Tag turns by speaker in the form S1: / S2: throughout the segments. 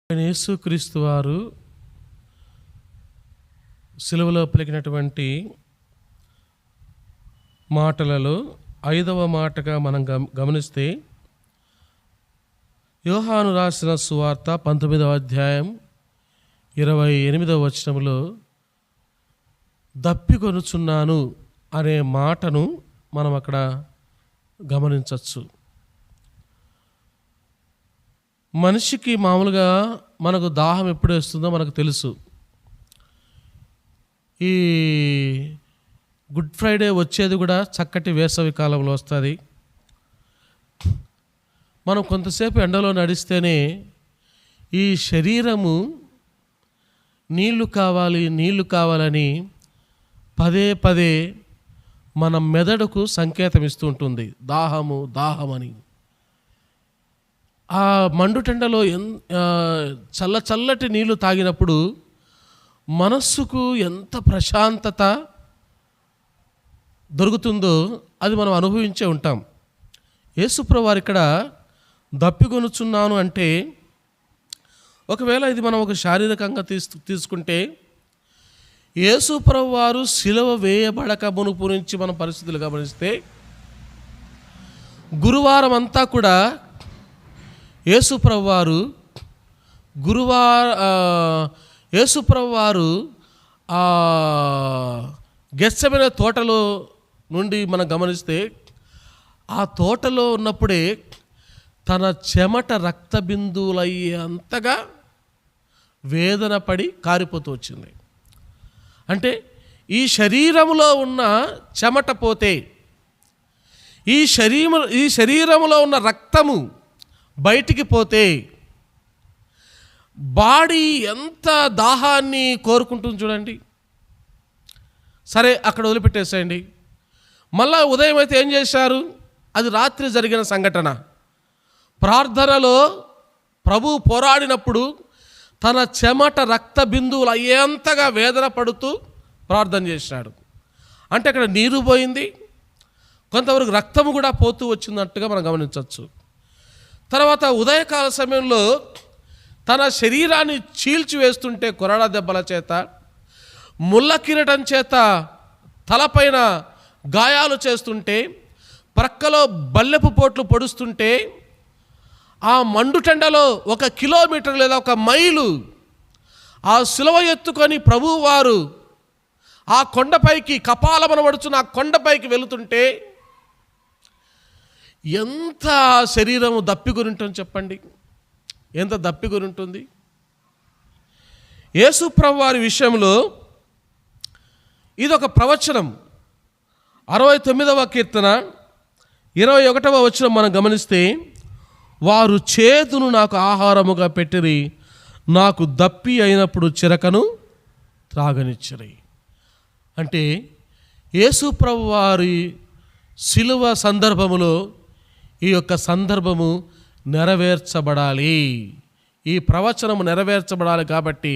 S1: యేసుక్రీస్తు వారు సిలువలో పలికినటువంటి మాటలలో 5వ మాటగా మనం గమనిస్తే యోహాను రాసిన సువార్త 19వ అధ్యాయం 28వ వచనంలో దప్పికొనుచున్నాను అనే మాటను మనం అక్కడ గమనించవచ్చు. మనిషికి మామూలుగా మనకు దాహం ఎప్పుడు వేస్తుందో మనకు తెలుసు. ఈ గుడ్ ఫ్రైడే వచ్చేది కూడా చక్కటి వేసవి కాలంలో వస్తుంది. మనం కొంతసేపు ఎండలో నడిస్తేనే ఈ శరీరము నీళ్లు కావాలని పదే పదే మన మెదడుకు సంకేతం ఇస్తూ ఉంటుంది, దాహమని. ఆ మండుటెండలో చల్లటి నీళ్లు తాగినప్పుడు మనస్సుకు ఎంత ప్రశాంతత దొరుకుతుందో అది మనం అనుభవించే ఉంటాం. యేసుప్రభు వారు ఇక్కడ దప్పికొనుచున్నాను అంటే, ఒకవేళ ఇది మనం ఒక శారీరకంగా తీసుకుంటే యేసుప్రభు వారు సిలువ వేయబడక మునుపు నుంచి మన పరిస్థితులు గమనిస్తే గురువారం అంతా కూడా యేసుప్రభు వారు గెత్సెమనే తోటలో నుండి మనం గమనిస్తే ఆ తోటలో ఉన్నప్పుడే తన చెమట రక్త బిందువులయ్యే అంతగా వేదన పడి కారిపోతూ వచ్చింది. అంటే ఈ శరీరములో ఉన్న చెమట పోతే, ఈ శరీరములో ఉన్న రక్తము బయటికి పోతే బాడీ ఎంత దాహాన్ని కోరుకుంటుంది చూడండి. సరే, అక్కడ వదిలిపెట్టేసేయండి. మళ్ళా ఉదయం అయితే ఏం చేశారు? అది రాత్రి జరిగిన సంఘటన. ప్రార్థనలో ప్రభువు పోరాడినప్పుడు తన చెమట రక్త బిందువులు అయ్యేంతగా వేదన పడుతూ ప్రార్థన చేశాడు. అంటే అక్కడ నీరు పోయింది, కొంతవరకు రక్తము కూడా పోతూ వచ్చిందట్టుగా మనం గమనించవచ్చు. తర్వాత ఉదయకాల సమయంలో తన శరీరాన్ని చీల్చివేస్తుంటే కొరడా దెబ్బల చేత, ముళ్ళ కిరీటం చేత తలపైన గాయాలు చేస్తుంటే, ప్రక్కలో బల్లెపు పోట్లు పొడుస్తుంటే, ఆ మండుటెండలో 1 కిలోమీటర్ లేదా 1 మైలు ఆ సిలువ ఎత్తుకొని ప్రభువారు ఆ కొండపైకి, కపాలమనబడుచున్న ఆ కొండపైకి వెళుతుంటే ఎంత శరీరము దప్పికొని ఉంటుంది చెప్పండి, ఎంత దప్పికొని ఉంటుంది. యేసుప్రభు వారి విషయంలో ఇదొక ప్రవచనం. 69వ కీర్తన 21వ వచనం మనం గమనిస్తే, వారు చేదును నాకు ఆహారముగా పెట్టిరి, నాకు దప్పి అయినప్పుడు చిరకను త్రాగనిచ్చిరి. అంటే యేసుప్రభు వారి సిలువ సందర్భములో ఈ యొక్క సందర్భము నెరవేర్చబడాలి, ఈ ప్రవచనము నెరవేర్చబడాలి. కాబట్టి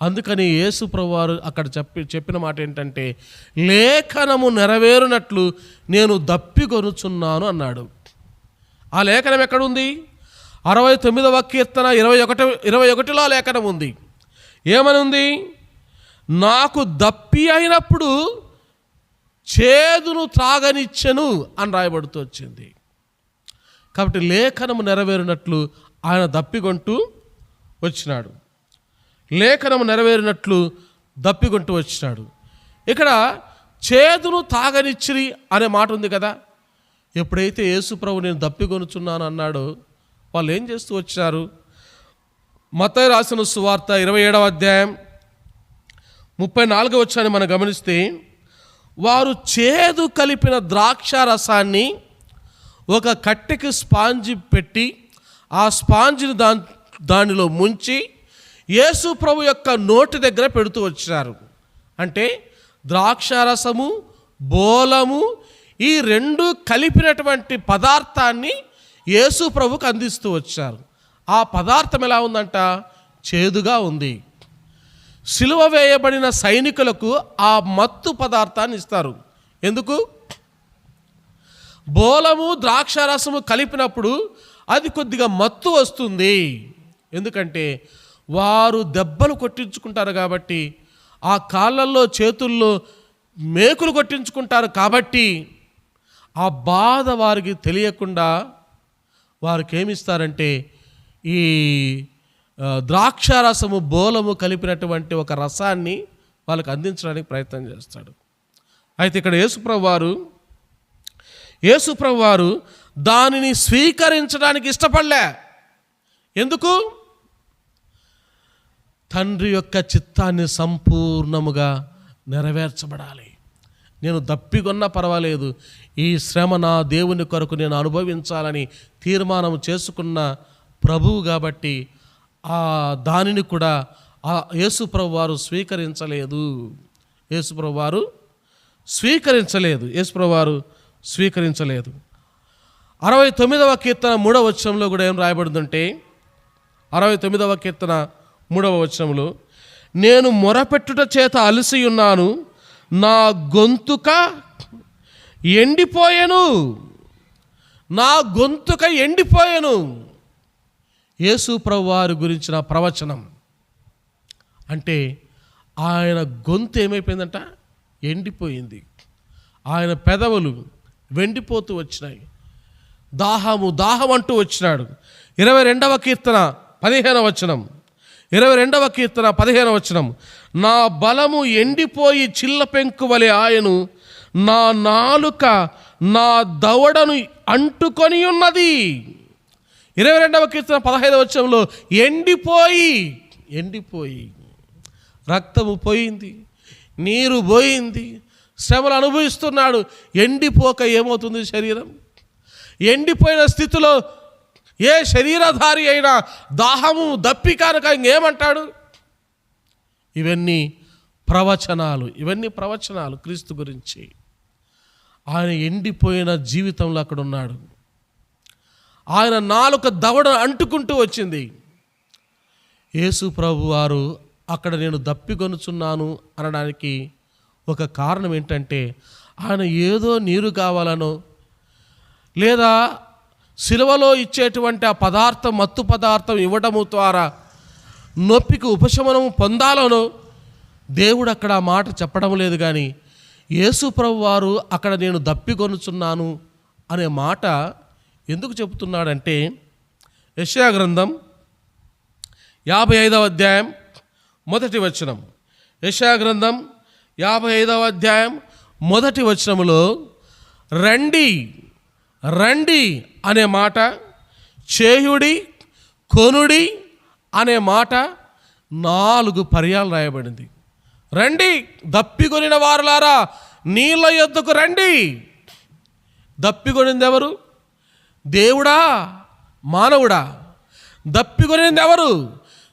S1: అందుకని యేసుప్రభు వారు అక్కడ చెప్పిన మాట ఏంటంటే, లేఖనము నెరవేరునట్లు నేను దప్పికొనుచున్నాను అన్నాడు. ఆ లేఖనం ఎక్కడుంది? 69వ కీర్తన 21లో లేఖనం ఉంది. ఏమని ఉంది? నాకు దప్పి అయినప్పుడు చేదును త్రాగనిచ్చెను అని రాయబడుతూ వచ్చింది. కాబట్టి లేఖనము నెరవేరినట్లు ఆయన దప్పికొంటూ వచ్చినాడు, లేఖనము నెరవేరినట్లు దప్పికొంటూ వచ్చినాడు. ఇక్కడ చేదును తాగనిచ్చిరి అనే మాట ఉంది కదా. ఎప్పుడైతే యేసుప్రభు నేను దప్పికొనుచున్నాను అన్నాడో వాళ్ళు ఏం చేస్తూ వచ్చారు? మత్తయి రాసిన సువార్త 27వ అధ్యాయం 34వ వచనాన్ని మనం గమనిస్తే, వారు చేదు కలిపిన ద్రాక్ష రసాన్ని ఒక కట్టెకి స్పాంజి పెట్టి ఆ స్పాంజిని దానిలో ముంచి యేసుప్రభు యొక్క నోటి దగ్గర పెడుతూ వచ్చారు. అంటే ద్రాక్షారసము, బోలము, ఈ 2 కలిపినటువంటి పదార్థాన్ని యేసుప్రభుకు అందిస్తూ వచ్చారు. ఆ పదార్థం ఎలా ఉందంట? చేదుగా ఉంది. సిలువ వేయబడిన సైనికులకు ఆ మత్తు పదార్థాన్ని ఇస్తారు. ఎందుకు? బోలము ద్రాక్షారసము కలిపినప్పుడు అది కొద్దిగా మత్తు వస్తుంది. ఎందుకంటే వారు దెబ్బలు కొట్టించుకుంటారు కాబట్టి, ఆ కాళ్ళల్లో చేతుల్లో మేకులు కొట్టించుకుంటారు కాబట్టి, ఆ బాధ వారికి తెలియకుండా వారికి ఏమిస్తారంటే ఈ ద్రాక్షారసము బోలము కలిపినటువంటి ఒక రసాన్ని వాళ్ళకి అందించడానికి ప్రయత్నం చేస్తాడు. అయితే ఇక్కడ యేసుప్రభు వారు దానిని స్వీకరించడానికి ఇష్టపడలే. ఎందుకు? తండ్రి యొక్క చిత్తాన్ని సంపూర్ణముగా నెరవేర్చబడాలి. నేను దప్పికొన్నా పర్వాలేదు, ఈ శ్రమ నా దేవుని కొరకు నేను అనుభవించాలని తీర్మానం చేసుకున్న ప్రభువు కాబట్టి ఆ దానిని కూడా యేసుప్రభు వారు స్వీకరించలేదు. యేసుప్రభు వారు స్వీకరించలేదు. 69వ కీర్తన 3వ వచనంలో కూడా ఏం రాయబడిందంటే, 69వ కీర్తన 3వ వచనంలో, నేను మొరపెట్టుట చేత అలసి ఉన్నాను, నా గొంతుక ఎండిపోయెను. యేసు ప్రభు వారి గురించిన ప్రవచనం అంటే ఆయన గొంతు ఏమైపోయిందంట? ఎండిపోయింది. ఆయన పెదవులు వెండిపోతూ వచ్చినాయి. దాహం అంటూ వచ్చినాడు. 22వ కీర్తన 15వ వచనం, నా బలము ఎండిపోయి చిల్ల పెంకు వలె ఆయను, నా నాలుక నా దవడను అంటుకొని ఉన్నది. 22వ కీర్తన 15వ వచనంలో ఎండిపోయి రక్తము పోయింది, నీరు పోయింది, శ్రమలు అనుభవిస్తున్నాడు. ఎండిపోక ఏమవుతుంది శరీరం? ఎండిపోయిన స్థితిలో ఏ శరీరధారి అయినా దాహము దప్పికానక ఇంకేమంటాడు? ఇవన్నీ ప్రవచనాలు క్రీస్తు గురించి. ఆయన ఎండిపోయిన జీవితంలో అక్కడ ఉన్నాడు. ఆయన నాలుక దవడ అంటుకుంటూ వచ్చింది. యేసు ప్రభు వారు అక్కడ నేను దప్పికొనుచున్నాను అనడానికి ఒక కారణం ఏంటంటే, ఆయన ఏదో నీరు కావాలనో, లేదా సిలువలో ఇచ్చేటువంటి ఆ పదార్థం, మత్తు పదార్థం ఇవ్వడము ద్వారా నొప్పికి ఉపశమనం పొందాలనో దేవుడు అక్కడ ఆ మాట చెప్పడం లేదు. కానీ యేసు ప్రభు వారు అక్కడ నేను దప్పికొనుచున్నాను అనే మాట ఎందుకు చెబుతున్నాడంటే, యెషయా గ్రంథం 55వ అధ్యాయం 1వ వచనం, యెషయా గ్రంథం 55వ అధ్యాయం 1వ వచనములో రండి అనే మాట, చేయుడి, కొనుడి అనే మాట 4 పర్యాలు రాయబడింది. రండి, దప్పికొనిన వారులారా నీళ్ళ యొద్దకు రండి. దప్పికొనింది ఎవరు? దేవుడా, మానవుడా? దప్పికొనింది ఎవరు?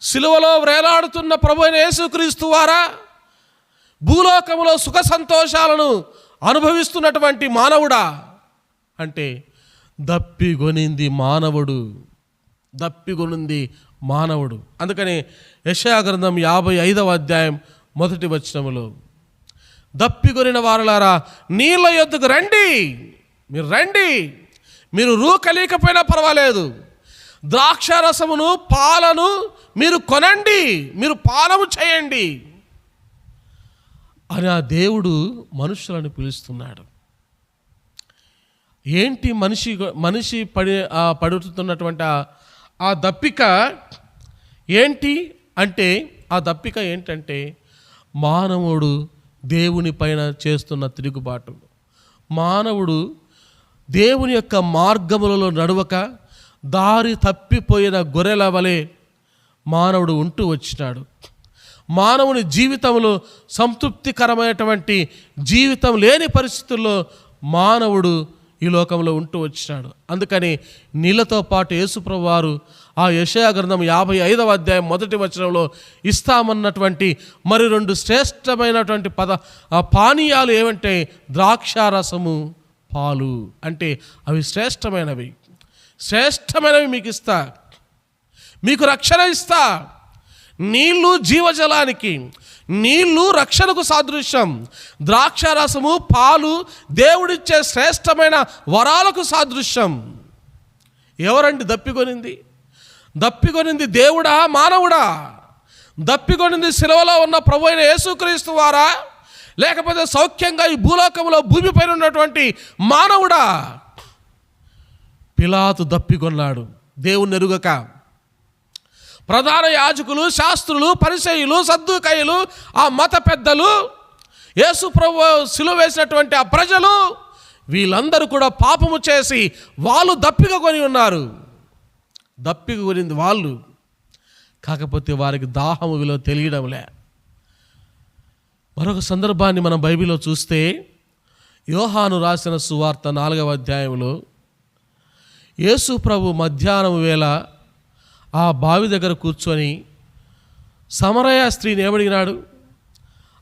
S1: సిలువలో వేలాడుతున్న ప్రభు అయిన యేసుక్రీస్తు వారా? భూలోకములో సుఖ సంతోషాలను అనుభవిస్తున్నటువంటి మానవుడా? అంటే దప్పికొనింది మానవుడు. అందుకని యెషయా గ్రంథం 55వ అధ్యాయం 1వ వచనములో, దప్పికొనిన వారులారా నీళ్ళ యొద్దకు రండి. మీరు రూకలేకపోయినా పర్వాలేదు, ద్రాక్షారసమును పాలను మీరు కొనండి, మీరు పానము చేయండి అని ఆ దేవుడు మనుషులను పిలుస్తున్నాడు. ఏంటి మనిషి పడుతున్నటువంటి ఆ దప్పిక ఏంటి అంటే, ఆ దప్పిక ఏంటంటే మానవుడు దేవుని పైన చేస్తున్న తిరుగుబాటు. మానవుడు దేవుని యొక్క మార్గములలో నడవక దారి తప్పిపోయిన గొర్రెల వలె మానవుడు ఉంటూ వచ్చినాడు. మానవుని జీవితంలో సంతృప్తికరమైనటువంటి జీవితం లేని పరిస్థితుల్లో మానవుడు ఈ లోకంలో ఉంటూ వచ్చినాడు. అందుకని నీళ్ళతో పాటు యేసుప్రభు వారు ఆ యెషయా గ్రంథం 55వ అధ్యాయం 1వ వచనంలో ఇస్తామన్నటువంటి మరి 2 శ్రేష్టమైనటువంటి పానీయాలు ఏమంటే ద్రాక్షారసము, పాలు. అంటే అవి శ్రేష్టమైనవి మీకు ఇస్తా, మీకు రక్షణ ఇస్తా. నీళ్ళు జీవజలానికి, నీళ్ళు రక్షణకు సాదృశ్యం. ద్రాక్షారసము, పాలు దేవుడిచ్చే శ్రేష్టమైన వరాలకు సాదృశ్యం. ఎవరండి దప్పికొనింది? దేవుడా, మానవుడా? దప్పికొనింది సిలువలో ఉన్న ప్రభు అయిన యేసుక్రీస్తు వారా, లేకపోతే సౌఖ్యంగా ఈ భూలోకంలో భూమిపైన ఉన్నటువంటి మానవుడా? పిలాతు దప్పికొన్నాడు దేవుని ఎరుగక. ప్రధాన యాజకులు, శాస్త్రులు, పరిసయ్యులు, సద్దూకయ్యులు, ఆ మత పెద్దలు, యేసు ప్రభు సిలువ వేసినటువంటి ఆ ప్రజలు, వీళ్ళందరూ కూడా పాపము చేసి వాళ్ళు దప్పిక కొని ఉన్నారు. దప్పిక కొనింది వాళ్ళు, కాకపోతే వారికి దాహము విలువ తెలియడంలే. మరొక సందర్భాన్ని మనం బైబిల్లో చూస్తే, యోహాను రాసిన సువార్త 4వ అధ్యాయంలో యేసు ప్రభు మధ్యాహ్నం వేళ ఆ బావి దగ్గర కూర్చొని సమరయ స్త్రీని ఏమడిగినాడు?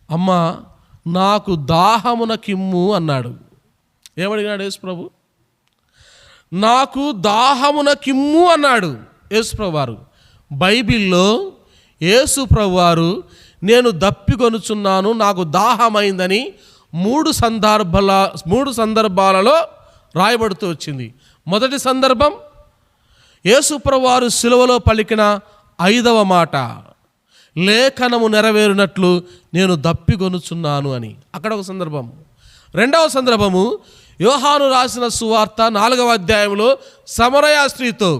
S1: అమ్మా, నాకు దాహమున కిమ్ము అన్నాడు. ఏమడిగినాడు యేసు ప్రభు? నాకు దాహమున కిమ్ము అన్నాడు యేసు ప్రభు వారు. బైబిల్లో యేసు ప్రభు వారు నేను దప్పికొనుచున్నాను, నాకు దాహమైందని మూడు సందర్భాలలో రాయబడుతూ వచ్చింది. మొదటి సందర్భం యేసు ప్రభు వారు సిలువలో పలికిన 5వ మాట, లేఖనము నెరవేరినట్లు నేను దప్పికొనుచున్నాను అని, అక్కడ ఒక సందర్భం. రెండవ సందర్భము యోహాను రాసిన సువార్త 4వ అధ్యాయంలో సమరయ స్త్రీతో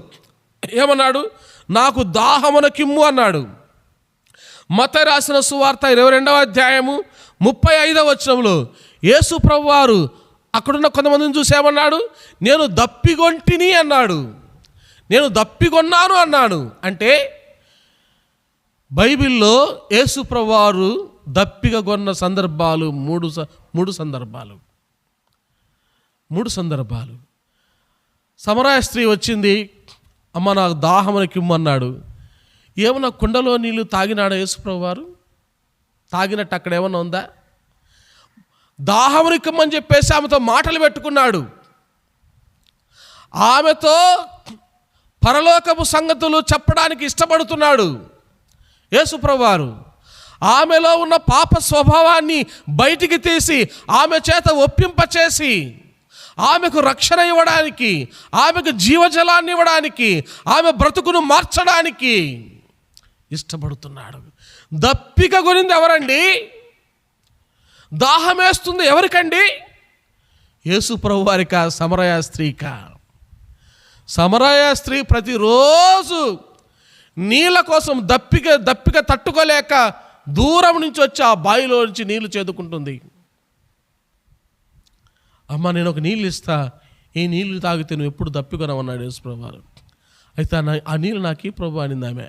S1: ఏమన్నాడు? నాకు దాహమున కిమ్ము అన్నాడు. మత్తయి రాసిన సువార్త 22వ అధ్యాయము 35వ వచనంలో యేసు ప్రభు వారు అక్కడున్న కొంతమందిని చూసి ఏమన్నాడు? నేను దప్పిగొంటిని అన్నాడు, నేను దప్పిగొన్నాను అన్నాడు. అంటే బైబిల్లో యేసు ప్రభు వారు దప్పిక కొన్న సందర్భాలు మూడు సందర్భాలు. సమరయ స్త్రీ వచ్చింది, అమ్మ నాకు దాహమున కిమ్మన్నాడు. ఏమన్నా కుండలో నీళ్ళు తాగినాడా యేసు ప్రభు వారు? తాగినట్టు అక్కడ ఏమన్నా ఉందా? దాహమున కిమ్మని చెప్పేసి ఆమెతో మాటలు పెట్టుకున్నాడు. ఆమెతో పరలోకపు సంగతులు చెప్పడానికి ఇష్టపడుతున్నాడు యేసు ప్రభు వారు. ఆమెలో ఉన్న పాప స్వభావాన్ని బయటికి తీసి ఆమె చేత ఒప్పింపచేసి ఆమెకు రక్షణ ఇవ్వడానికి, ఆమెకు జీవజలాన్ని ఇవ్వడానికి, ఆమె బ్రతుకును మార్చడానికి ఇష్టపడుతున్నాడు. దప్పిక కొనింది ఎవరండి? దాహమేస్తుంది ఎవరికండి? యేసు ప్రభు వారికా, సమరయ స్త్రీకా? సమరయ స్త్రీ ప్రతిరోజు నీళ్ళ కోసం దప్పిక తట్టుకోలేక దూరం నుంచి వచ్చి ఆ బావిలో నుంచి నీళ్లు చేదుకుంటుంది. అమ్మ, నేను ఒక నీళ్ళు ఇస్తా, ఈ నీళ్ళు తాగితే నువ్వు ఎప్పుడు దప్పికొనమన్నాడు యేసు ప్రభు వారు. అయితే ఆ నీళ్ళు నాకు ఈ ప్రభు అనింది ఆమె.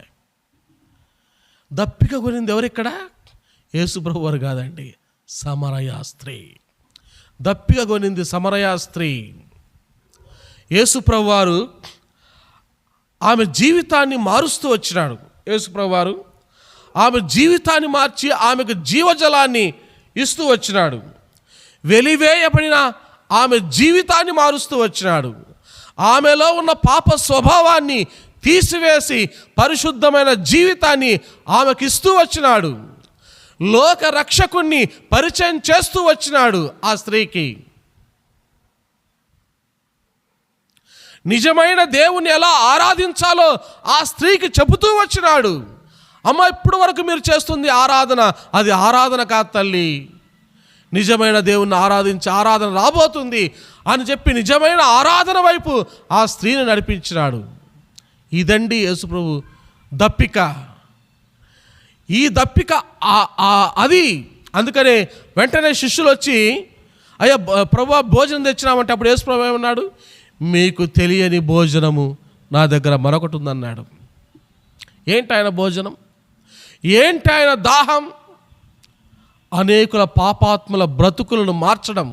S1: దప్పిక కొనింది ఎవరిక్కడ? యేసు ప్రభు వారు కాదండి, సమరయ స్త్రీ. దప్పిక కొనింది సమరయ స్త్రీ. యేసు ప్రభు వారు ఆమె జీవితాన్ని మారుస్తూ వచ్చినాడు. యేసు ప్రభు వారు ఆమె జీవితాన్ని మార్చి ఆమెకు జీవజలాన్ని ఇస్తూ వచ్చినాడు. వెలివేయబడిన ఆమె జీవితాన్ని మారుస్తూ వచ్చినాడు. ఆమెలో ఉన్న పాప స్వభావాన్ని తీసివేసి పరిశుద్ధమైన జీవితాన్ని ఆమెకిస్తూ వచ్చినాడు. లోక రక్షకుణ్ణి పరిచయం చేస్తూ వచ్చినాడు ఆ స్త్రీకి. నిజమైన దేవుని ఎలా ఆరాధించాలో ఆ స్త్రీకి చెబుతూ వచ్చినాడు. అమ్మ, ఇప్పటి వరకు మీరు చేస్తుంది ఆరాధన, అది ఆరాధన కాదు తల్లి. నిజమైన దేవుణ్ణి ఆరాధన రాబోతుంది అని చెప్పి నిజమైన ఆరాధన వైపు ఆ స్త్రీని నడిపించినాడు. ఇదండి యేసుప్రభు దప్పిక. ఈ దప్పిక అది. అందుకనే వెంటనే శిష్యులు వచ్చి, అయ్యా ప్రభు భోజనం తెచ్చినామంటే అప్పుడు యేసుప్రభు ఏమన్నాడు? మీకు తెలియని భోజనము నా దగ్గర మరొకటి ఉందన్నాడు. ఏంటి ఆయన భోజనం? ఏంటి ఆయన దాహం? అనేకుల పాపాత్మల బ్రతుకులను మార్చడం,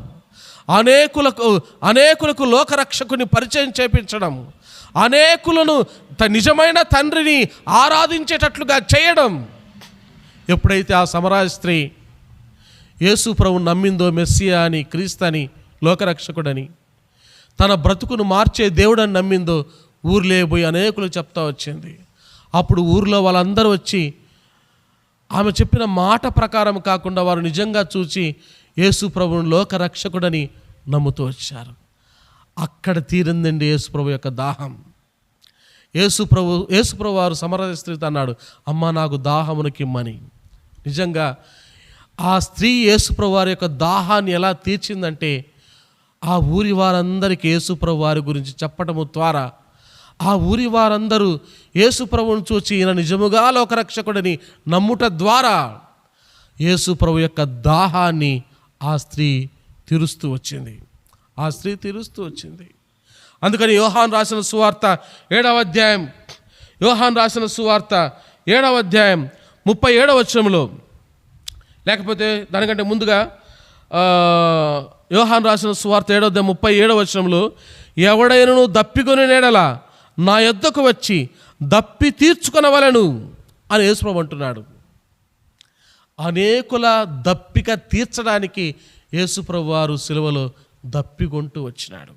S1: అనేకులకు లోకరక్షకుని పరిచయం చేపించడం, అనేకులను నిజమైన తండ్రిని ఆరాధించేటట్లుగా చేయడం. ఎప్పుడైతే ఆ సమరయ స్త్రీ యేసు ప్రభువు నమ్మిందో, మెస్సియా అని, క్రీస్తని, లోకరక్షకుడని, తన బ్రతుకును మార్చే దేవుడని నమ్మిందో, ఊర్లో పోయి అనేకులు చెప్తా వచ్చింది. అప్పుడు ఊర్లో వాళ్ళందరూ వచ్చి ఆమె చెప్పిన మాట ప్రకారం కాకుండా వారు నిజంగా చూచి యేసు ప్రభువును లోకరక్షకుడని నమ్ముతూ వచ్చారు. అక్కడ తీరిందండి యేసు ప్రభు యొక్క దాహం. యేసుప్రభు వారు సమరయ స్త్రీతో అన్నాడు, అమ్మ నాకు దాహమునకిమ్మని. నిజంగా ఆ స్త్రీ యేసుప్రభు వారి యొక్క దాహాన్ని ఎలా తీర్చిందంటే, ఆ ఊరి వారందరికీ యేసుప్రభు వారి గురించి చెప్పటము ద్వారా ఆ ఊరి వారందరూ యేసుప్రభుని చూచి ఈయన నిజముగా లోకరక్షకుడని నమ్ముట ద్వారా యేసుప్రభు యొక్క దాహాన్ని ఆ స్త్రీ తీరుస్తూ వచ్చింది. అందుకని యోహాను రాసిన సువార్త 7వ అధ్యాయం 37వ వచనంలో, లేకపోతే దానికంటే ముందుగా యోహాను రాసిన సువార్త 7వ అధ్యాయం 37వ వచనంలో, ఎవడైనను దప్పికొని నేడల నా యొద్దకు వచ్చి దప్పి తీర్చుకొనవలెను అని యేసుప్రభు అంటున్నాడు. అనేకుల దప్పిక తీర్చడానికి యేసుప్రభు వారు సిలువలో దప్పికొంటూ వచ్చినాడు.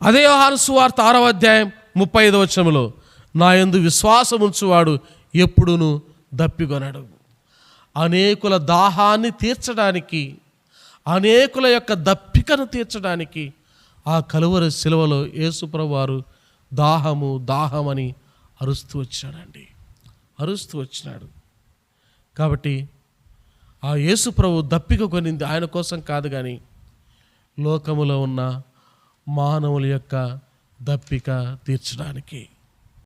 S1: అదే యోహాను సువార్త 6వ అధ్యాయం 35వ వచనంలో, నా యందు విశ్వాసం ఉంచువాడు ఎప్పుడును దప్పికొనడు. అనేకుల దాహాన్ని తీర్చడానికి, అనేకుల యొక్క దప్పికను తీర్చడానికి ఆ కలువరి సిలువలో యేసుప్రభు వారు దాహమని అరుస్తూ వచ్చినాడు. కాబట్టి ఆ యేసుప్రభు దప్పిక కొనింది ఆయన కోసం కాదు, కానీ లోకములో ఉన్న మానవుల యొక్క దప్పిక తీర్చడానికి.